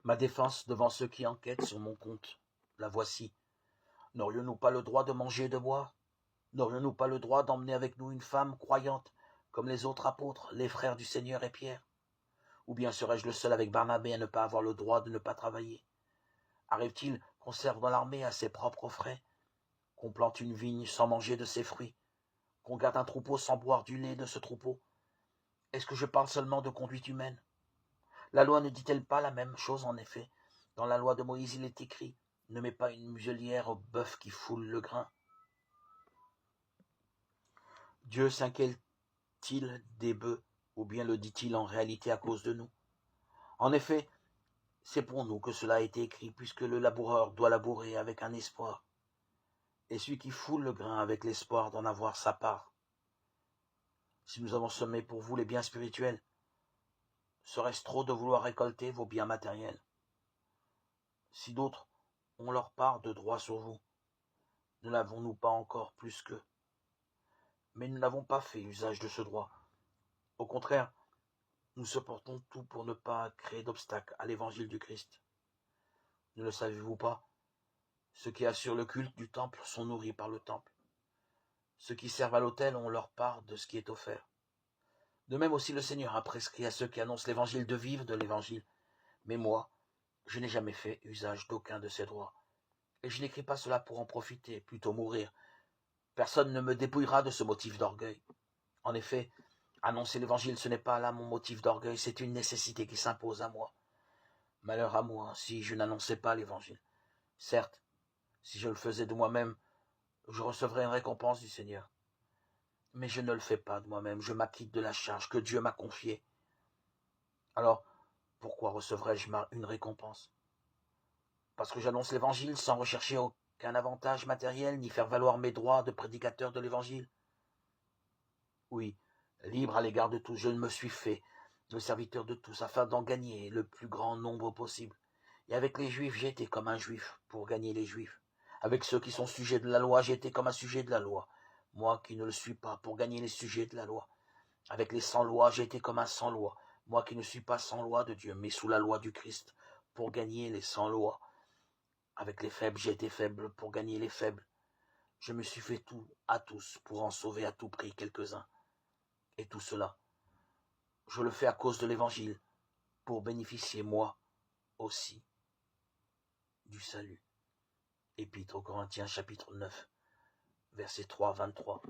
Ma défense devant ceux qui enquêtent sur mon compte, la voici. N'aurions-nous pas le droit de manger et de boire? N'aurions-nous pas le droit d'emmener avec nous une femme croyante, comme les autres apôtres, les frères du Seigneur et Pierre? Ou bien serais-je le seul avec Barnabé à ne pas avoir le droit de ne pas travailler? Arrive-t-il qu'on serve dans l'armée à ses propres frais, qu'on plante une vigne sans manger de ses fruits, qu'on garde un troupeau sans boire du lait de ce troupeau? Est-ce que je parle seulement de conduite humaine? La loi ne dit-elle pas la même chose en effet? Dans la loi de Moïse, il est écrit: ne mets pas une muselière au bœuf qui foule le grain. Dieu s'inquiète-t-il des bœufs, ou bien le dit-il en réalité à cause de nous? En effet, c'est pour nous que cela a été écrit, puisque le laboureur doit labourer avec un espoir, et celui qui foule le grain avec l'espoir d'en avoir sa part. Si nous avons semé pour vous les biens spirituels, serait-ce trop de vouloir récolter vos biens matériels? Si d'autres ont leur part de droit sur vous, ne l'avons-nous pas encore plus qu'eux? Mais nous n'avons pas fait usage de ce droit. Au contraire, nous supportons tout pour ne pas créer d'obstacles à l'évangile du Christ. Ne le savez-vous pas? Ceux qui assurent le culte du temple sont nourris par le temple. Ceux qui servent à l'autel ont leur part de ce qui est offert. De même aussi le Seigneur a prescrit à ceux qui annoncent l'évangile de vivre de l'évangile. Mais moi, je n'ai jamais fait usage d'aucun de ces droits. Et je n'écris pas cela pour en profiter, plutôt mourir. Personne ne me dépouillera de ce motif d'orgueil. En effet, annoncer l'évangile, ce n'est pas là mon motif d'orgueil, c'est une nécessité qui s'impose à moi. Malheur à moi si je n'annonçais pas l'évangile. Certes, si je le faisais de moi-même, je recevrais une récompense du Seigneur. Mais je ne le fais pas de moi-même, je m'acquitte de la charge que Dieu m'a confiée. Alors, pourquoi recevrais-je une récompense? Parce que j'annonce l'évangile sans rechercher aucun avantage matériel, ni faire valoir mes droits de prédicateur de l'évangile? Oui, libre à l'égard de tous, je me suis fait le serviteur de tous, afin d'en gagner le plus grand nombre possible. Et avec les Juifs, j'ai été comme un Juif pour gagner les Juifs. Avec ceux qui sont sujets de la loi, j'ai été comme un sujet de la loi, moi qui ne le suis pas, pour gagner les sujets de la loi. Avec les sans-loi, j'ai été comme un sans-loi, moi qui ne suis pas sans loi de Dieu, mais sous la loi du Christ, pour gagner les sans-loi. Avec les faibles, j'ai été faible pour gagner les faibles. Je me suis fait tout à tous pour en sauver à tout prix quelques-uns. Et tout cela, je le fais à cause de l'Évangile, pour bénéficier moi aussi du salut. Épître aux Corinthiens chapitre 9, verset 3 à 23.